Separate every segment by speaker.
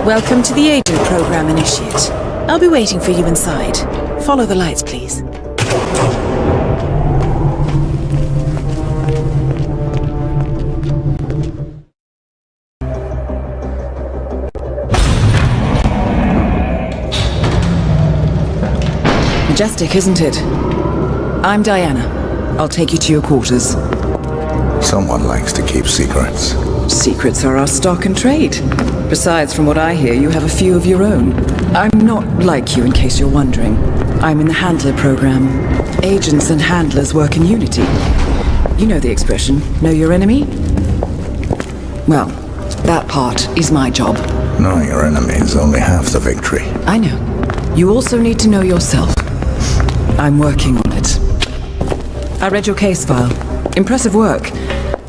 Speaker 1: Welcome to the Agent Program, Initiate. I'll be waiting for you inside. Follow the lights, please. Majestic, isn't it? I'm Diana. I'll take you to your quarters.
Speaker 2: Someone likes to keep secrets.
Speaker 1: Secrets are our stock and trade. Besides, from what I hear, you have a few of your own. I'm not like you, in case you're wondering. I'm in the Handler program. Agents and handlers work in unity. You know the expression, know your enemy? Well, that part is my job.
Speaker 2: Knowing your enemy is only half the victory.
Speaker 1: I know. You also need to know yourself. I'm working on it. I read your case file. Impressive work.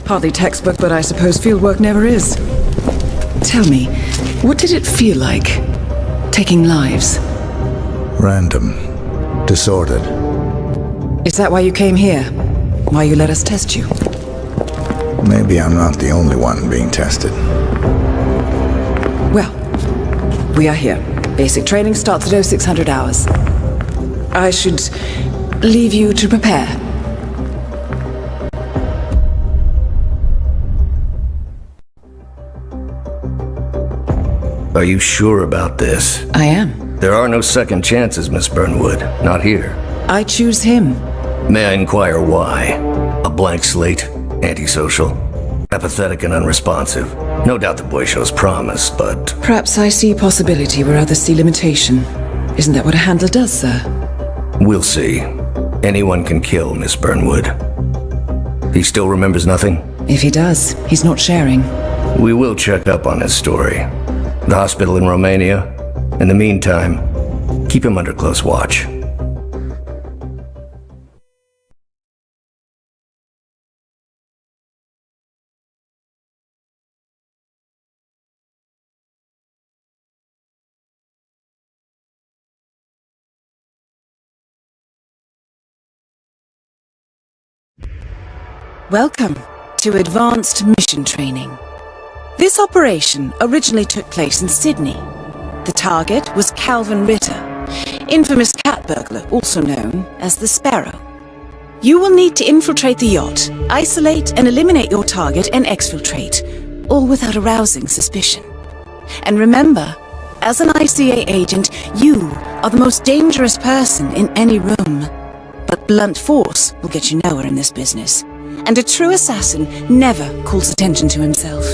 Speaker 1: Hardly textbook, but I suppose field work never is. Tell me, what did it feel like, taking lives?
Speaker 2: Random. Disordered.
Speaker 1: Is that why you came here? Why you let us test you?
Speaker 2: Maybe I'm not the only one being tested.
Speaker 1: Well, we are here. Basic training starts at 0600 hours. I should leave you to prepare.
Speaker 3: Are you sure about this?
Speaker 1: I am.
Speaker 3: There are no second chances, Miss Burnwood. Not here.
Speaker 1: I choose him.
Speaker 3: May I inquire why? A blank slate? Antisocial? Apathetic and unresponsive? No doubt the boy shows promise, but...
Speaker 1: Perhaps I see possibility where others see limitation. Isn't that what a handler does, sir?
Speaker 3: We'll see. Anyone can kill Miss Burnwood. He still remembers nothing?
Speaker 1: If he does, he's not sharing.
Speaker 3: We will check up on his story. The hospital in Romania. In the meantime, keep him under close watch.
Speaker 1: Welcome to Advanced Mission Training. This operation originally took place in Sydney. The target was Calvin Ritter, infamous cat burglar, also known as the Sparrow. You will need to infiltrate the yacht, isolate and eliminate your target, and exfiltrate, all without arousing suspicion. And remember, as an ICA agent, you are the most dangerous person in any room. But blunt force will get you nowhere in this business. And a true assassin never calls attention to himself.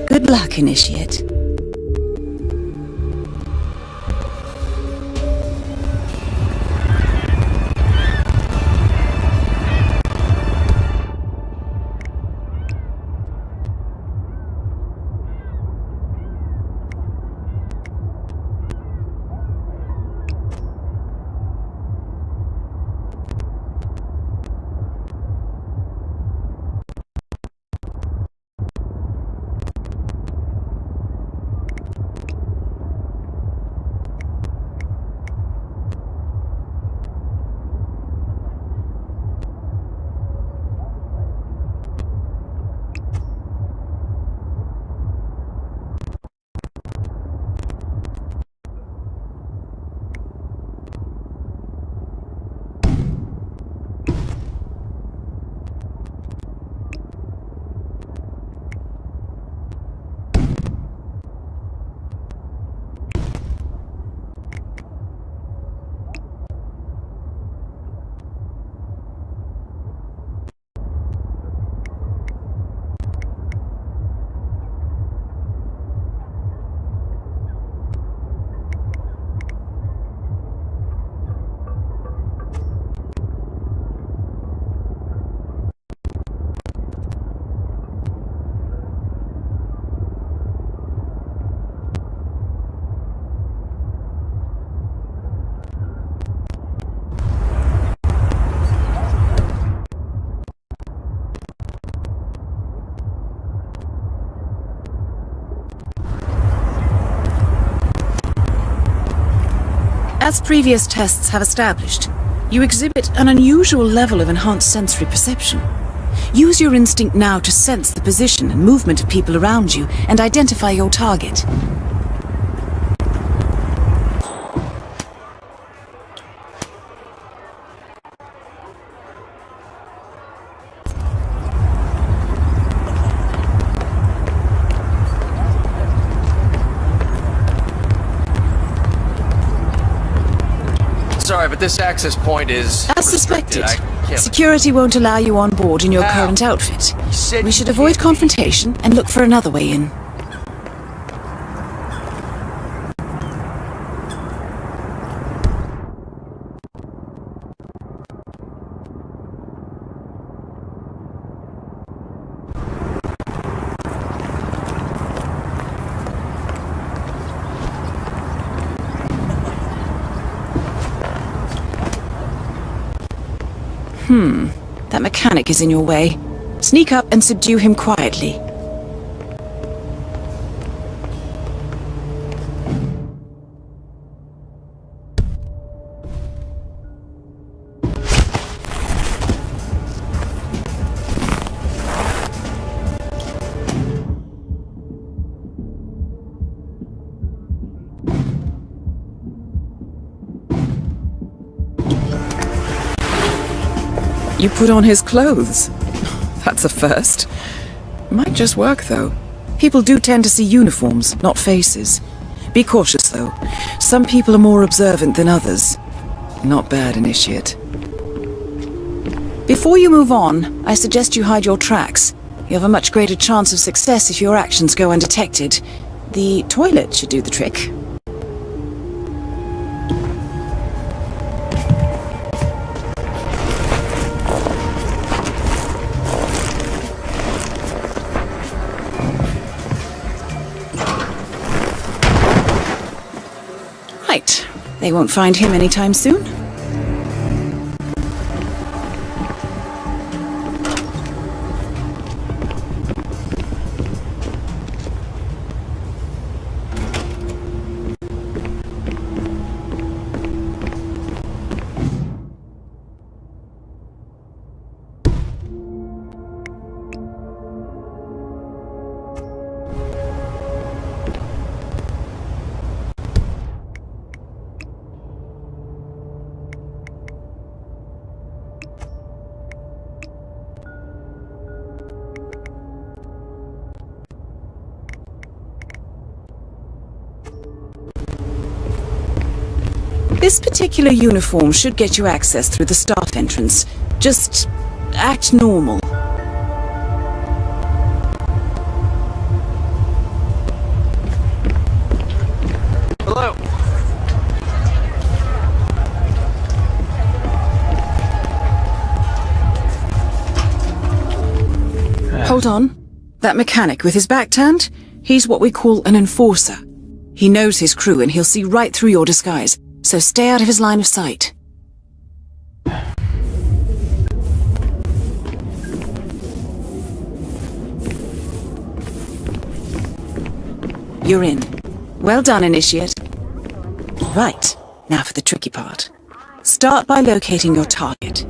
Speaker 1: Good luck, Initiate. As previous tests have established, you exhibit an unusual level of enhanced sensory perception. Use your instinct now to sense the position and movement of people around you and identify your target.
Speaker 3: Sorry
Speaker 4: sorry, but this access point is
Speaker 1: As suspected,
Speaker 4: I can't...
Speaker 1: security won't allow you on board in your
Speaker 4: How?
Speaker 1: current outfit.
Speaker 4: You said
Speaker 1: We
Speaker 4: you
Speaker 1: should avoid
Speaker 4: can't-
Speaker 1: confrontation and look for another way in. That mechanic is in your way. Sneak up and subdue him quietly. You put on his clothes. That's a first. Might just work, though. People do tend to see uniforms, not faces. Be cautious, though. Some people are more observant than others. Not bad, Initiate. Before you move on, I suggest you hide your tracks. You have a much greater chance of success if your actions go undetected. The toilet should do the trick. Right. They won't find him anytime soon. This particular uniform should get you access through the staff entrance. Just act normal.
Speaker 4: Hello.
Speaker 1: Hold on. That mechanic with his back turned? He's what we call an enforcer. He knows his crew and he'll see right through your disguise, so stay out of his line of sight. You're in. Well done, Initiate. Right, now for the tricky part. Start by locating your target.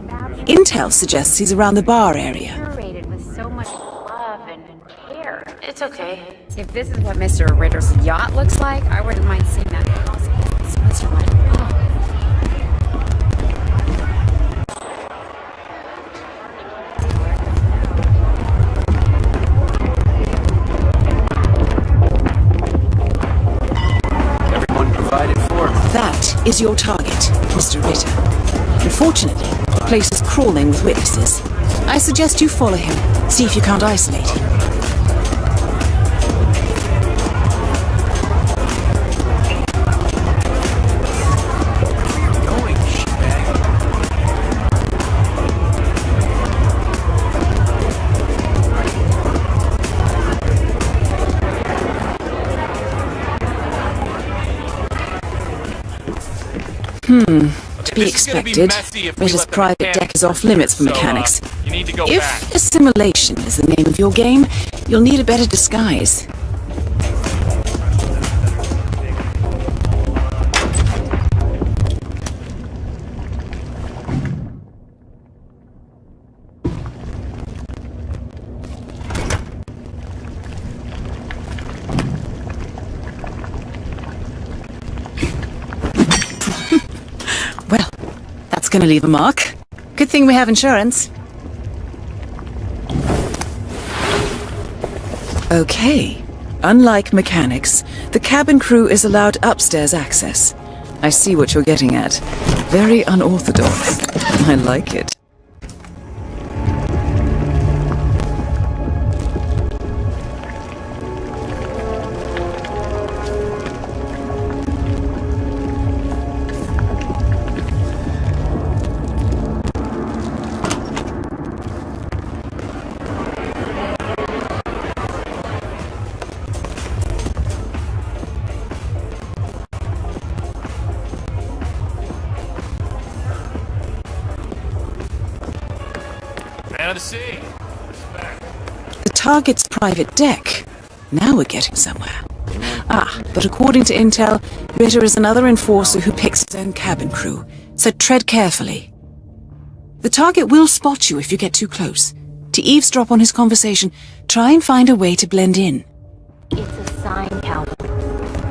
Speaker 1: Intel suggests he's around the bar area.
Speaker 5: Curated with so much love and care. It's okay. If this is what Mr. Ritter's yacht looks like, I wouldn't mind seeing that house in Switzerland.
Speaker 4: Everyone provided for.
Speaker 1: That is your target, Mr. Ritter. Unfortunately, the place is crawling with witnesses. I suggest you follow him, see if you can't isolate him. To be expected, Ritter's private deck is off limits for mechanics.
Speaker 6: You need to go
Speaker 1: If
Speaker 6: back.
Speaker 1: assimilation is the name of your game, you'll need a better disguise. Well, that's gonna leave a mark. Good thing we have insurance. Okay. Unlike mechanics, the cabin crew is allowed upstairs access. I see what you're getting at. Very unorthodox. I like it.
Speaker 4: Man of the sea.
Speaker 1: The target's private deck. Now we're getting somewhere. But according to intel, Ritter is another enforcer who picks his own cabin crew, so tread carefully. The target will spot you if you get too close. To eavesdrop on his conversation, try and find a way to blend in.
Speaker 6: It's a sign, Calvin.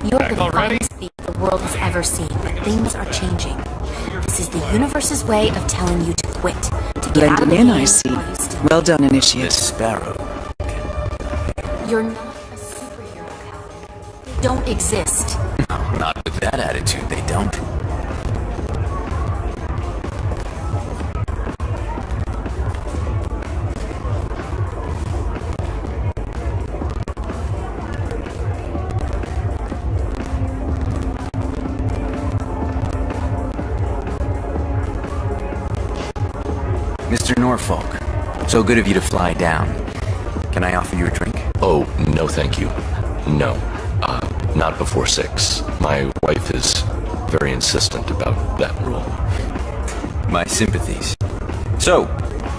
Speaker 6: You're
Speaker 4: Back
Speaker 6: the
Speaker 4: already?
Speaker 6: finest thief the world has ever seen, but things are changing. This is the universe's way of telling you to quit. To get out of
Speaker 1: Blending
Speaker 6: the
Speaker 1: in,
Speaker 6: game
Speaker 1: I see.
Speaker 6: while you still-
Speaker 1: Well done, Initiate.
Speaker 7: Sparrow.
Speaker 6: You're not a superhero, Calvin. They don't exist.
Speaker 7: Not with that attitude, they don't. Mr. Norfolk, so good of you to fly down. Can I offer you a drink?
Speaker 8: Oh, no thank you. No. Not before 6. My wife is very insistent about that rule.
Speaker 7: My sympathies. So,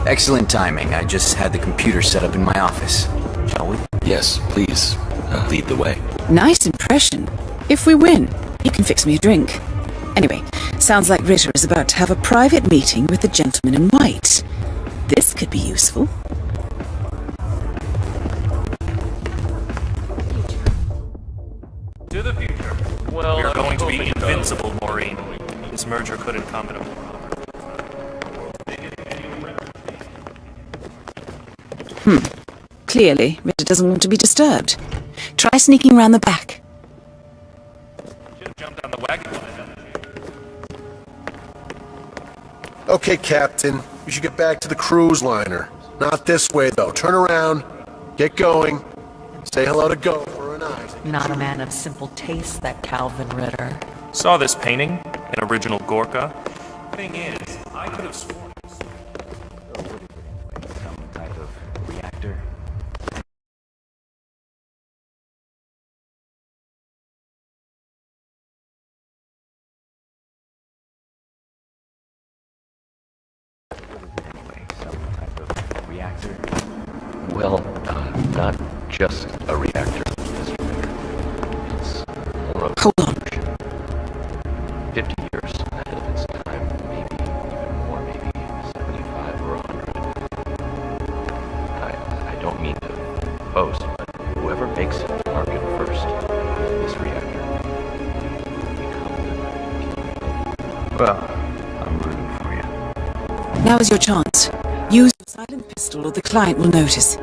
Speaker 7: excellent timing. I just had the computer set up in my office. Shall we?
Speaker 8: Yes, please, lead the way.
Speaker 1: Nice impression. If we win, you can fix me a drink. Anyway, sounds like Ritter is about to have a private meeting with the gentleman in white. This could be useful.
Speaker 9: To the future. Well, we're going to be invincible, Maureen. This merger couldn't come at a more
Speaker 1: Clearly, Ritter doesn't want to be disturbed. Try sneaking round the back.
Speaker 9: Should have jumped on the wagon.
Speaker 10: Okay, Captain. You should get back to the cruise liner. Not this way, though. Turn around. Get going. Say hello to Gopher and I.
Speaker 11: Not a man of simple taste, that Calvin Ritter.
Speaker 9: Saw this painting, an original Gorka. Thing is, I could have sworn.
Speaker 7: Some type of reactor? Some type of reactor?
Speaker 8: Well, not just a reactor, Mr. Mayor. It's more of
Speaker 1: Hold on.
Speaker 8: 50 years ahead of its time, maybe even more, maybe 75 or 100. I don't mean to boast, but whoever makes it to market first, this reactor, will become
Speaker 7: Well, I'm rooting for you.
Speaker 1: Now is your chance. Use your silent pistol or the client will notice.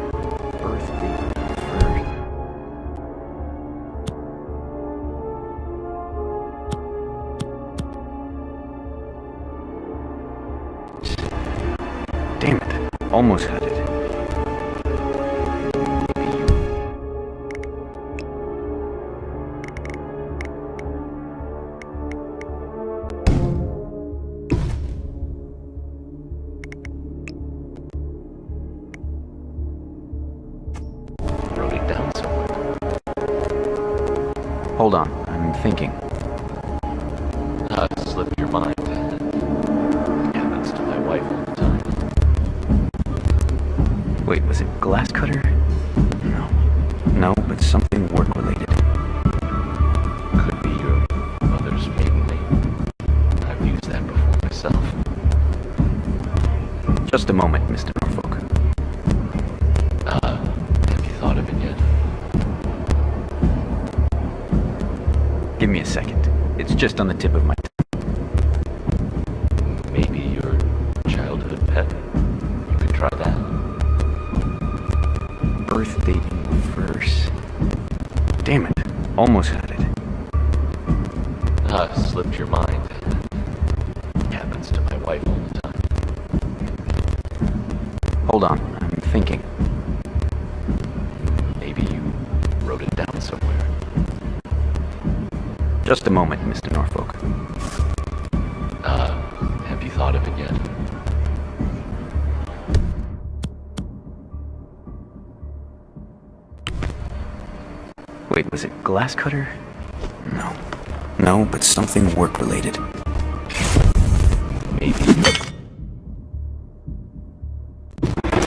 Speaker 7: Damn it. Almost had it.
Speaker 8: wrote it down somewhere.
Speaker 7: Hold on. I'm thinking.
Speaker 8: It slipped your mind. It happens to my wife all the time.
Speaker 7: Wait, was it glass cutter? No. No, but something work-related.
Speaker 8: Could be your mother's maiden name. I've used that before myself.
Speaker 7: Just a moment, Mr. Norfolk.
Speaker 8: Have you thought of it yet?
Speaker 7: Give me a second. It's just on the tip of my tongue.
Speaker 8: Maybe your childhood pet. You could try that.
Speaker 7: Birth date in reverse. Damn it. Almost had it.
Speaker 8: slipped your mind. It happens to my wife all the time.
Speaker 7: Hold on, I'm thinking.
Speaker 8: Maybe you wrote it down somewhere.
Speaker 7: Just a moment, Mr. Norfolk.
Speaker 8: Have you thought of it yet?
Speaker 7: Wait, was it glass cutter? No. No, but something work-related.
Speaker 8: Maybe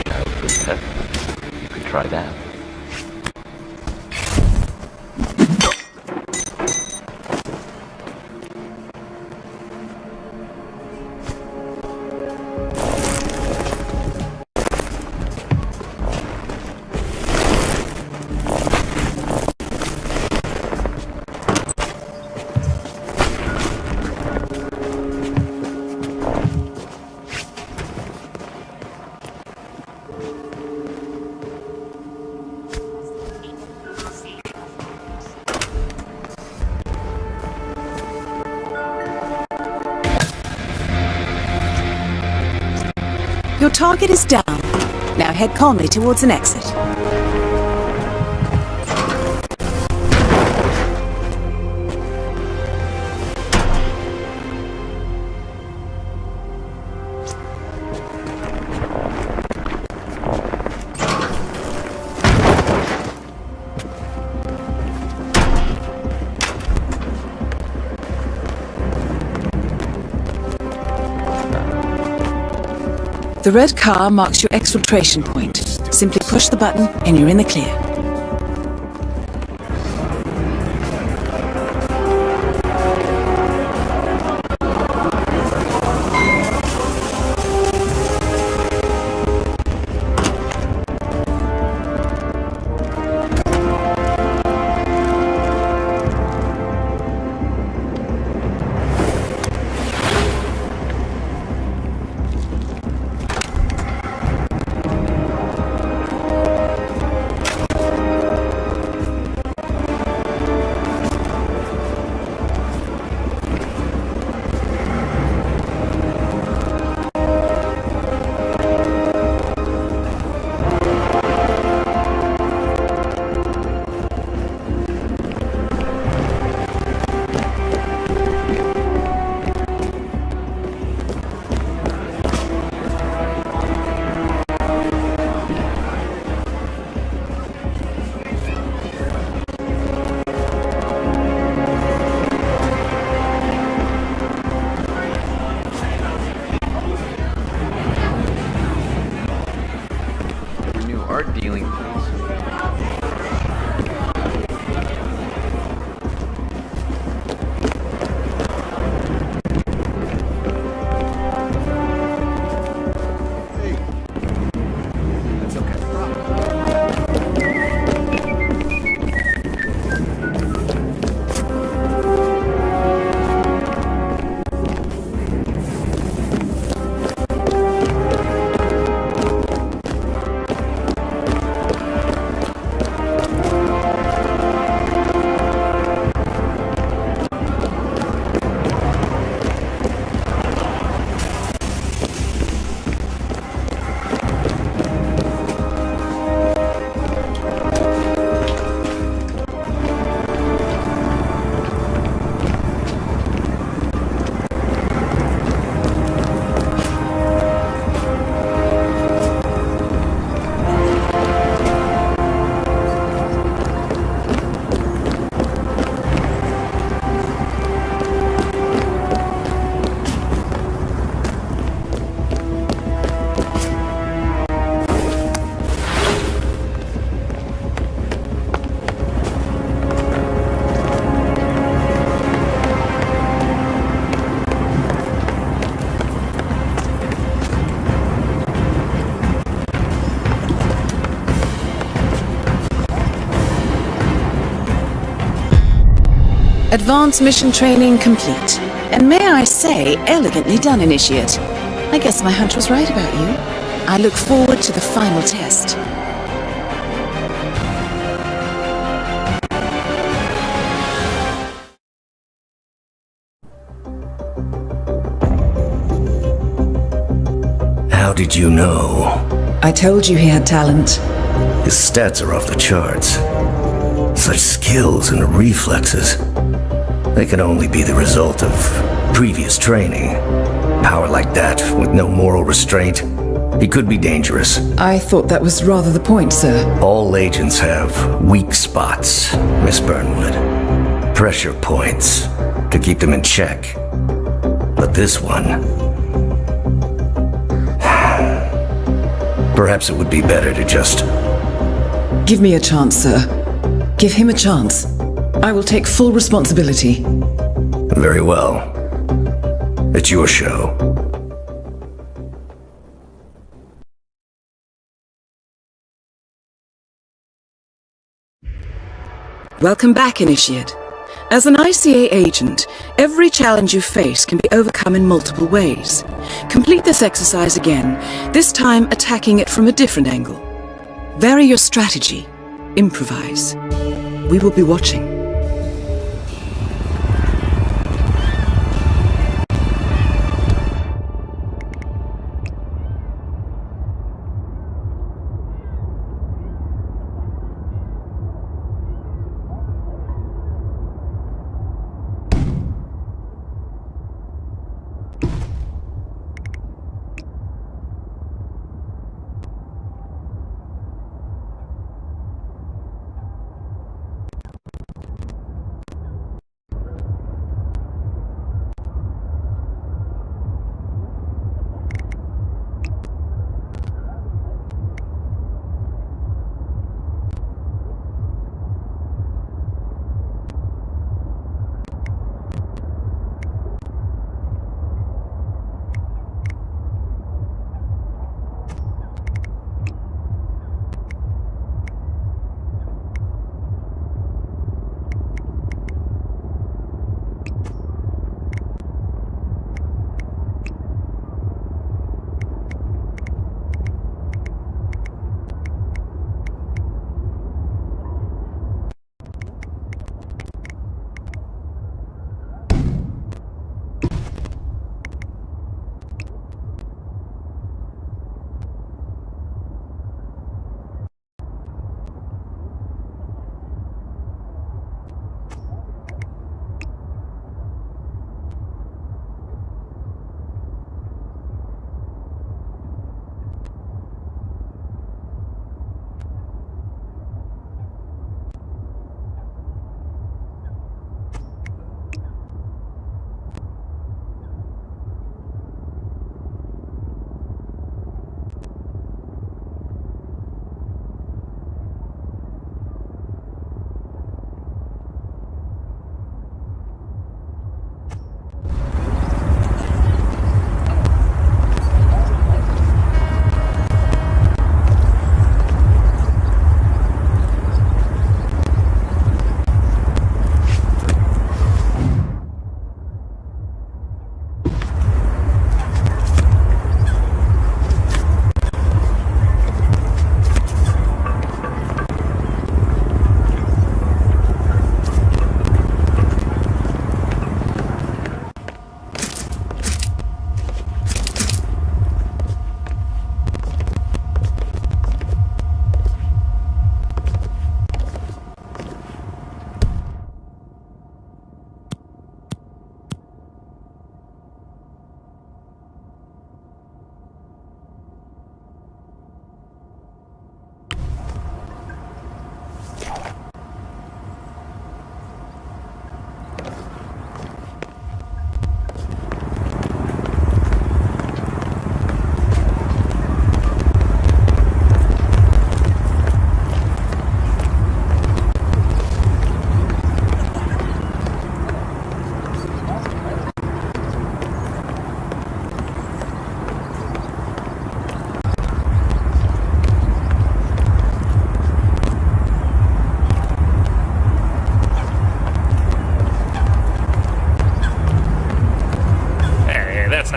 Speaker 8: childhood pet. You could try that.
Speaker 1: Your target is down. Now head calmly towards an exit. The red car marks your exfiltration point. Simply push the button and you're in the clear.
Speaker 7: Art dealing, please. Advanced mission training complete. And may I say, elegantly done, Initiate. I guess my hunch was right about you. I look forward to the final test.
Speaker 3: did you know?
Speaker 1: I told you he had talent.
Speaker 3: His stats are off the charts. Such skills and reflexes. They can only be the result of previous training. Power like that, with no moral restraint, he could be dangerous.
Speaker 1: I thought that was rather the point, sir.
Speaker 3: All agents have weak spots, Miss Burnwood. Pressure points to keep them in check. But this one... Perhaps it would be better to just...
Speaker 1: Give me a chance, sir. Give him a chance. I will take full responsibility.
Speaker 3: Very well. It's your show.
Speaker 1: Welcome back, Initiate. As an ICA agent, every challenge you face can be overcome in multiple ways. Complete this exercise again, this time attacking it from a different angle. Vary your strategy. Improvise. We will be watching.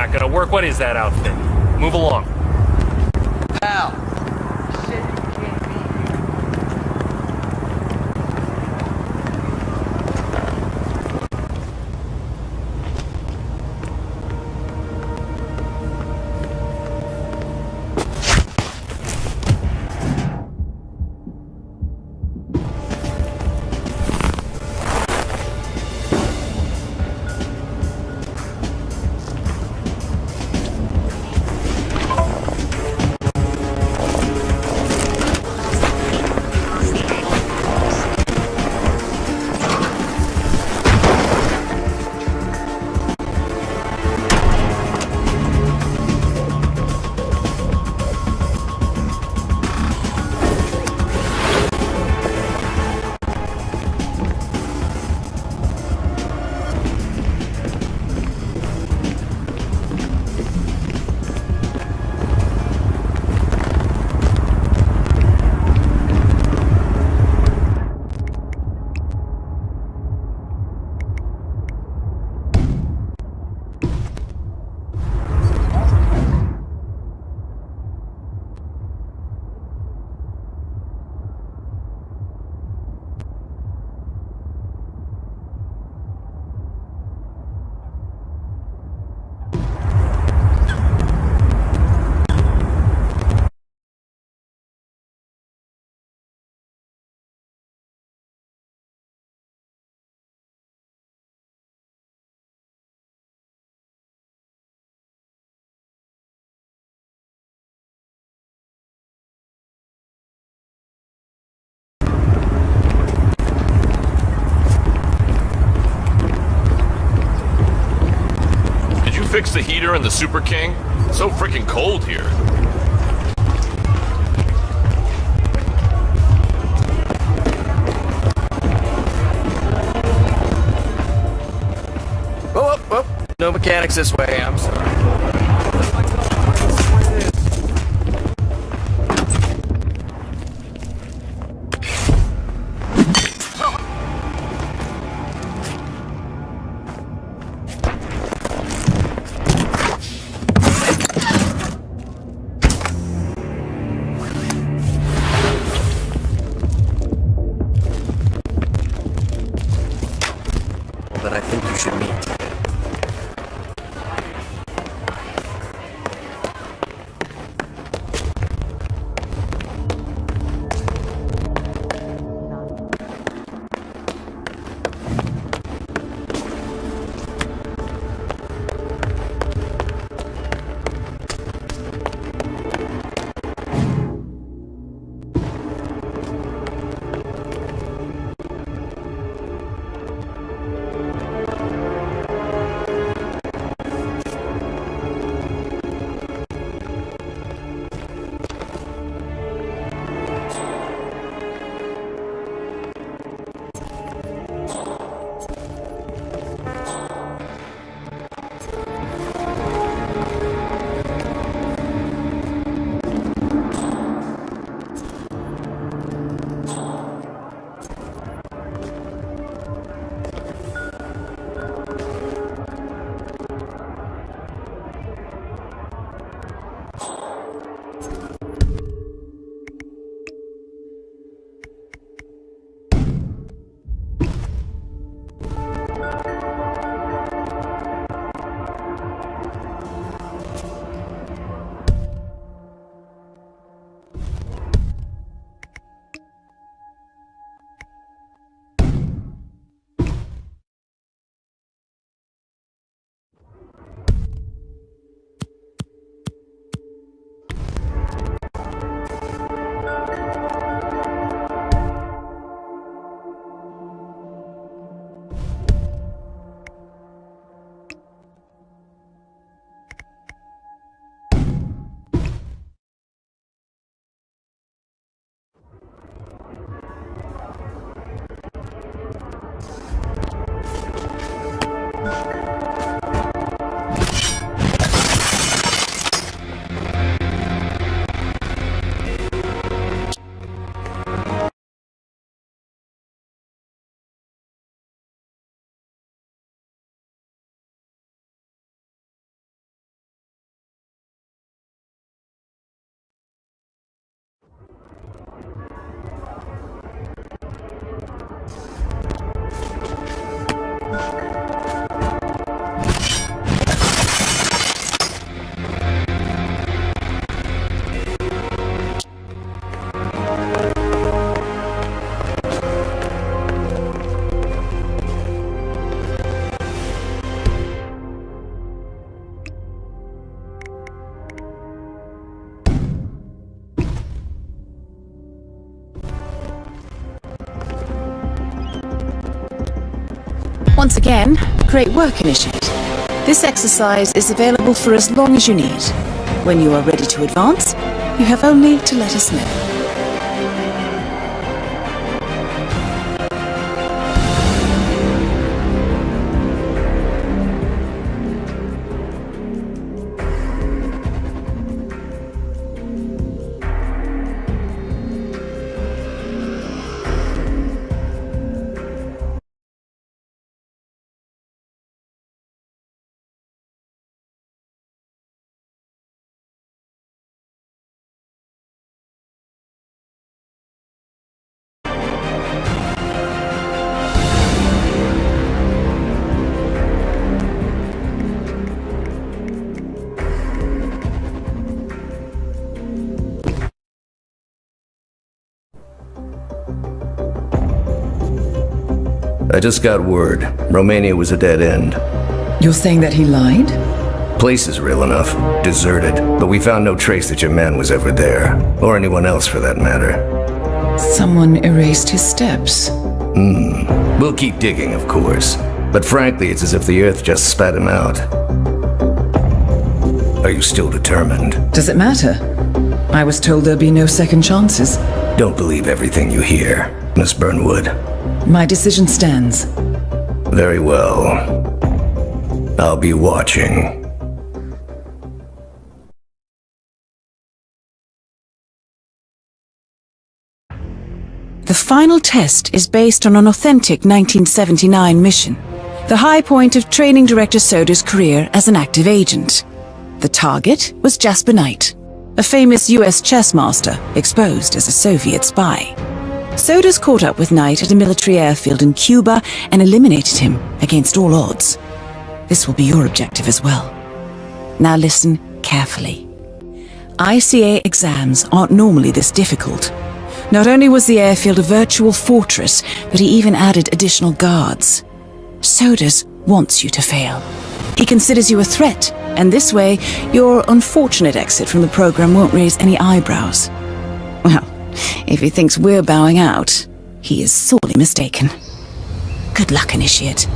Speaker 9: not gonna work. What is that outfit? Move along.
Speaker 12: Pal. Shit, you can't be here.
Speaker 4: fix the heater in the Super King? It's so freaking cold here.
Speaker 13: Oh, no mechanics this way, I'm sorry. That I think you should meet.
Speaker 1: Once again, great work, Initiate. This exercise is available for as long as you need. When you are ready to advance, you have only to let us know.
Speaker 3: I just got word. Romania was a dead end.
Speaker 11: You're saying that he lied?
Speaker 3: Place is real enough. Deserted. But we found no trace that your man was ever there. Or anyone else for that matter.
Speaker 11: Someone erased his steps.
Speaker 3: We'll keep digging, of course. But frankly, it's as if the Earth just spat him out. Are you still determined?
Speaker 11: Does it matter? I was told there'd be no second chances.
Speaker 3: Don't believe everything you hear, Miss Burnwood.
Speaker 11: My decision stands.
Speaker 3: Very well. I'll be watching.
Speaker 1: The final test is based on an authentic 1979 mission, the high point of Training Director Soda's career as an active agent. The target was Jasper Knight, a famous US chess master exposed as a Soviet spy. Soda's caught up with Knight at a military airfield in Cuba and eliminated him against all odds. This will be your objective as well. Now listen carefully. ICA exams aren't normally this difficult. Not only was the airfield a virtual fortress, but he even added additional guards. Sodas wants you to fail. He considers you a threat, and this way, your unfortunate exit from the program won't raise any eyebrows. Well, if he thinks we're bowing out, he is sorely mistaken. Good luck, Initiate.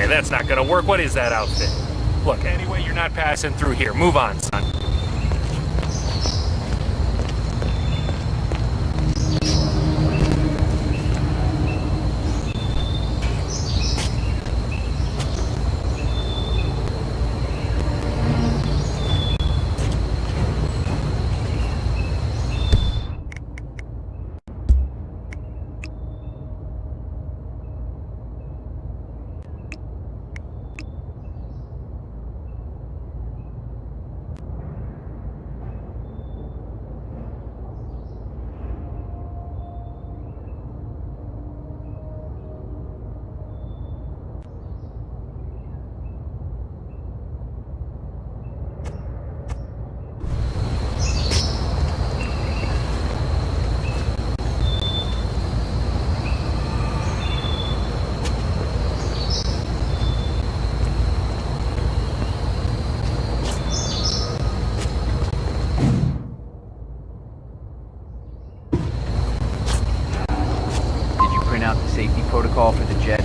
Speaker 9: That's not gonna work. What is that outfit? Look, anyway, you're not passing through here. Move on, son.
Speaker 14: Protocol for the jet?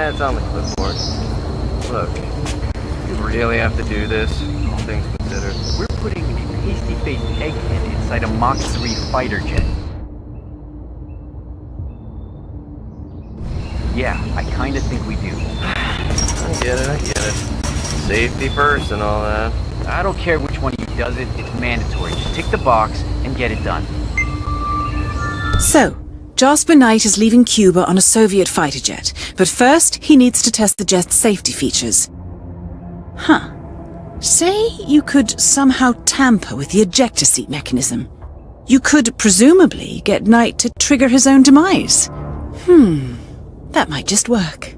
Speaker 13: It's on the clipboard. Look, you really have to do this, all things considered.
Speaker 14: We're putting a pasty-faced egghead inside a Mach 3 fighter jet. Yeah, I kinda think we do.
Speaker 13: I get it. Safety first and all that.
Speaker 14: I don't care which one of you does it, it's mandatory. Just tick the box and get it done.
Speaker 1: So, Jasper Knight is leaving Cuba on a Soviet fighter jet, but first he needs to test the jet's safety features. Say you could somehow tamper with the ejector seat mechanism. You could presumably get Knight to trigger his own demise. That might just work.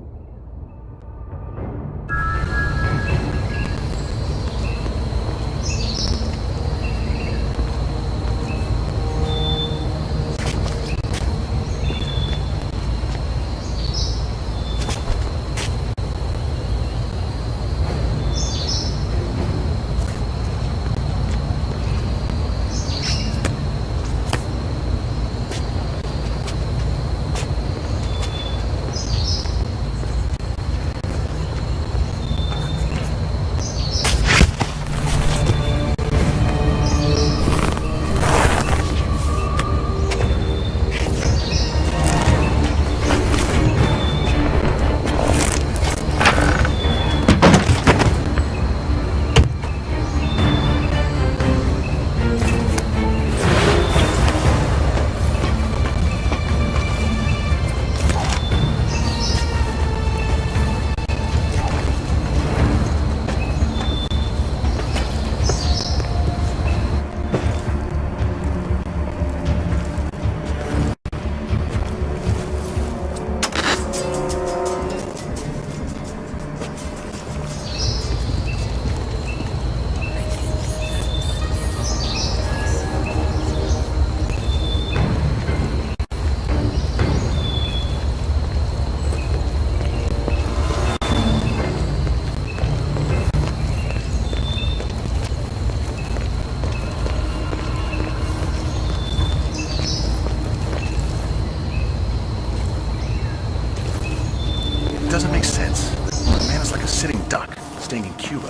Speaker 10: Doesn't make sense. The man is like a sitting duck, staying in Cuba.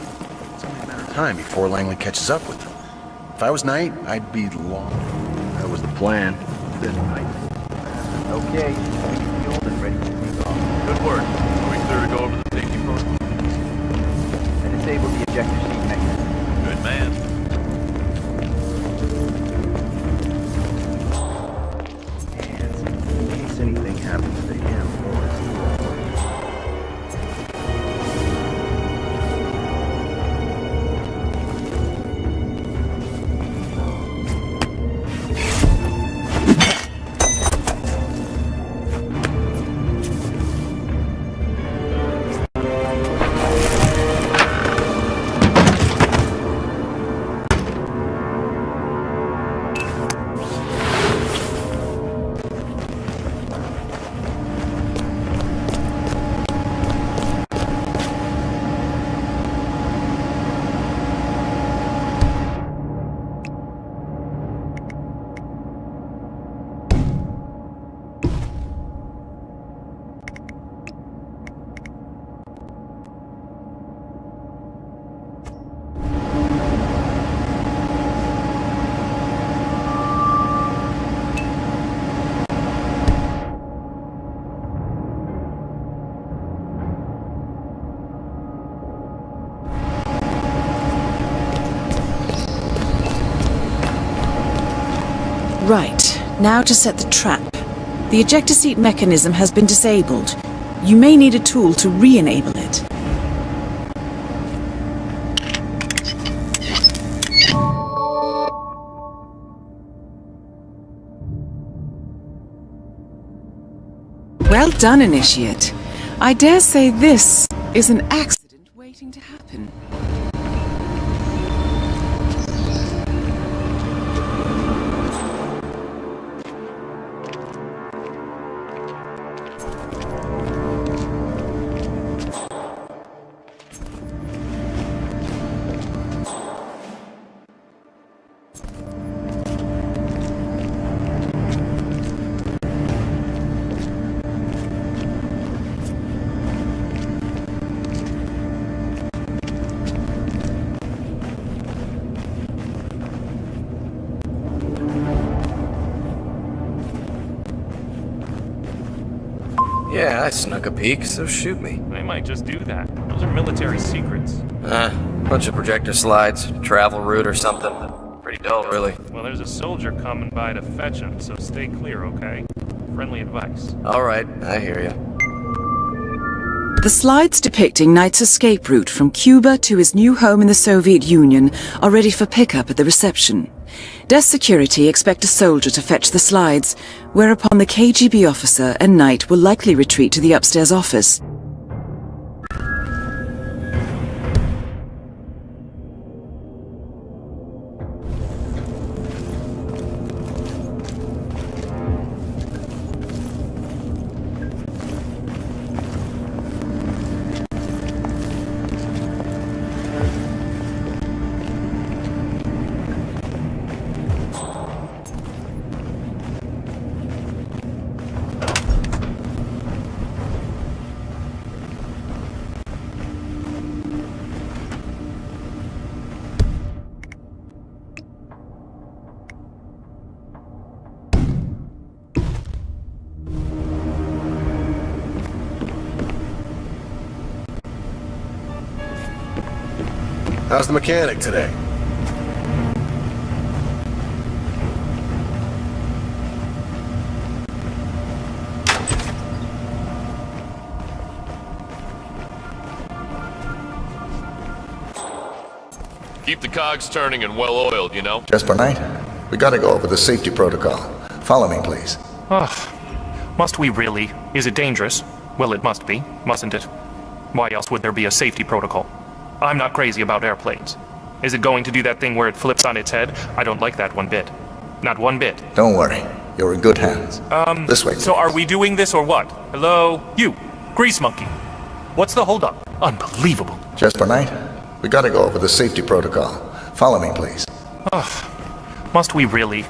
Speaker 10: It's only a matter of time before Langley catches up with him. If I was Knight, I'd be long.
Speaker 13: That was the plan. This night. Okay, fueled and ready to take off.
Speaker 4: Good work. Are we clear to go over the safety protocol?
Speaker 14: I disabled the ejector seat mechanism.
Speaker 4: Good man.
Speaker 13: And in case anything happens to him or his
Speaker 1: Right, now to set the trap. The ejector seat mechanism has been disabled. You may need a tool to re-enable it. Well done, Initiate. I dare say this is an accident waiting to happen.
Speaker 13: Yeah, I snuck a peek, so shoot me.
Speaker 9: They might just do that. Those are military secrets.
Speaker 13: Bunch of projector slides, travel route or something. Pretty dull, really.
Speaker 9: Well, there's a soldier coming by to fetch him, so stay clear, okay? Friendly advice.
Speaker 13: Alright, I hear ya.
Speaker 1: The slides depicting Knight's escape route from Cuba to his new home in the Soviet Union are ready for pickup at the reception. Desk security expect a soldier to fetch the slides, whereupon the KGB officer and Knight will likely retreat to the upstairs office.
Speaker 10: How's the mechanic today?
Speaker 4: Keep the cogs turning and well-oiled, you know?
Speaker 2: Jasper Knight, we gotta go over the safety protocol. Follow me, please.
Speaker 9: Must we really? Is it dangerous? Well, it must be, mustn't it? Why else would there be a safety protocol? I'm not crazy about airplanes. Is it going to do that thing where it flips on its head? I don't like that one bit. Not one bit.
Speaker 2: Don't worry. You're in good hands. This way.
Speaker 9: So are we doing this or what? Hello? You, Grease Monkey. What's the holdup? Unbelievable.
Speaker 2: Jasper Knight, we gotta go over the safety protocol. Follow me, please.
Speaker 9: Must we really?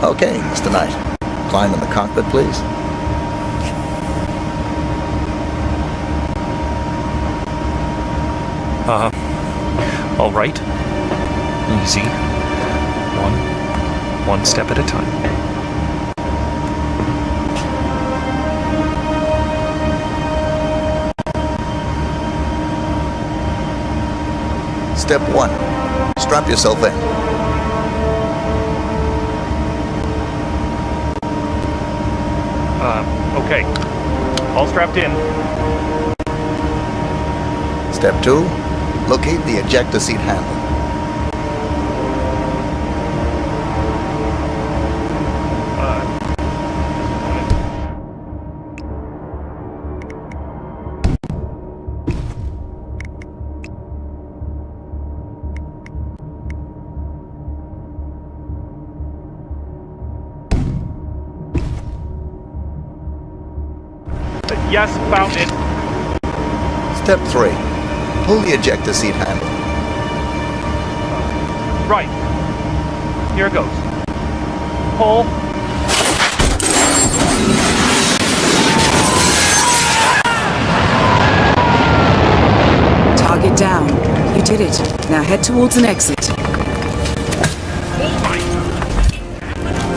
Speaker 2: Okay, Mr. Knight. Climb in the cockpit, please.
Speaker 9: All right. Easy. One step at a time.
Speaker 2: Step 1. Strap yourself in.
Speaker 9: Okay. All strapped in.
Speaker 2: Step 2. Locate the ejector seat handle.
Speaker 9: Yes, found it.
Speaker 2: Step 3. Pull the ejector seat handle.
Speaker 9: Right. Here it goes. Pull.
Speaker 1: Target down. You did it. Now head towards an exit.
Speaker 4: Oh my!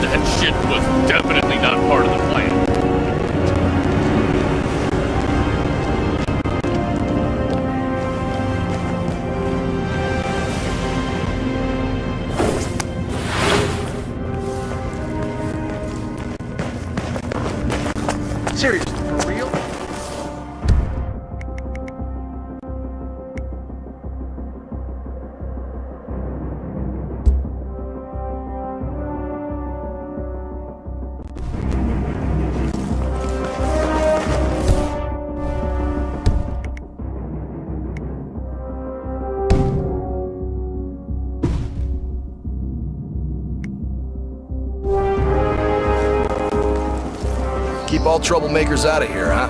Speaker 4: That shit was definitely not part of the plan.
Speaker 12: Seriously, for real?
Speaker 15: all troublemakers out of here, huh?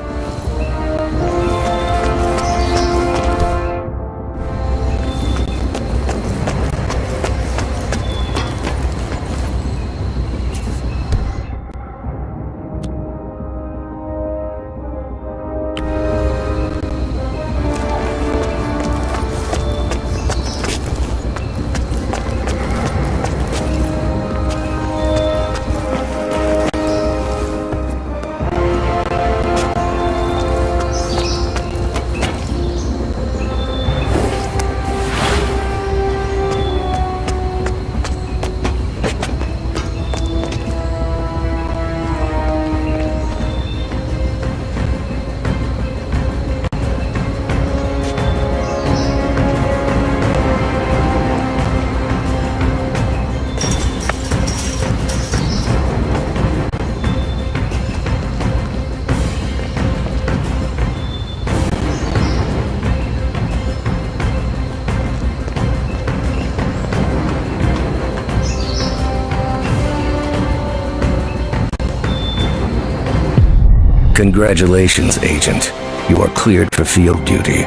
Speaker 3: Congratulations, Agent. You are cleared for field duty.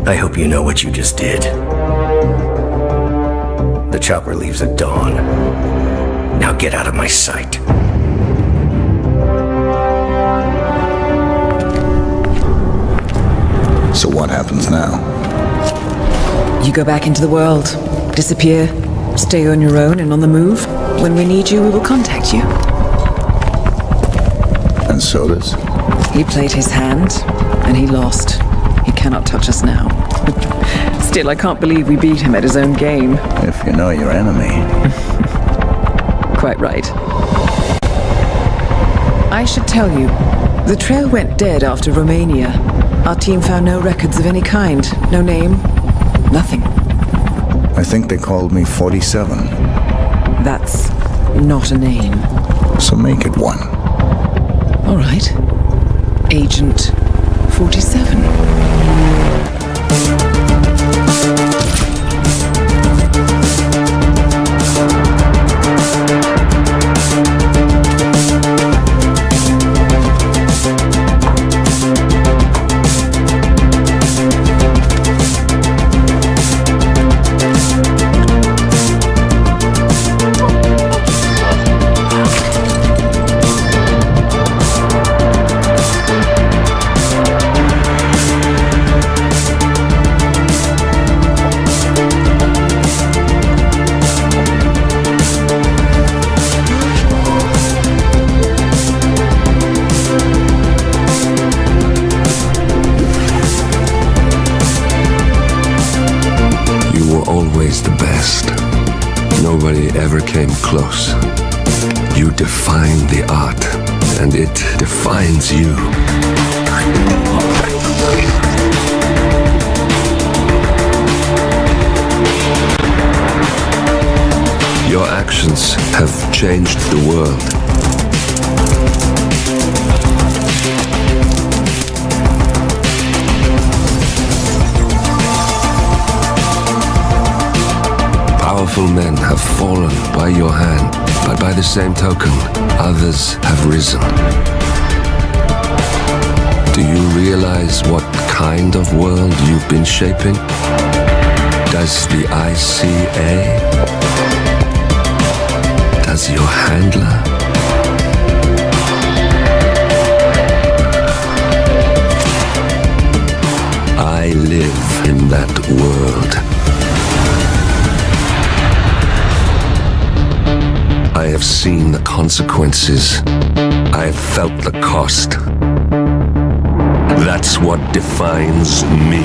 Speaker 3: I hope you know what you just did. The chopper leaves at dawn. Now get out of my sight.
Speaker 2: So what happens now?
Speaker 11: You go back into the world, disappear, stay on your own and on the move. When we need you, we will contact you.
Speaker 2: And so does?
Speaker 11: He played his hand, and he lost. He cannot touch us now. Still, I can't believe we beat him at his own game.
Speaker 2: If you know your enemy.
Speaker 11: Quite right. I should tell you, the trail went dead after Romania. Our team found no records of any kind. No name. Nothing.
Speaker 2: I think they called me 47.
Speaker 11: That's not a name.
Speaker 2: So make it one.
Speaker 11: All right. Agent 47.
Speaker 16: The best. Nobody ever came close. You define the art, and it defines you. Your actions have changed the world. Powerful men have fallen by your hand, but by the same token, others have risen. Do you realize what kind of world you've been shaping? Does the ICA? Does your handler? I live in that world. I have seen the consequences. I have felt the cost. That's what defines me.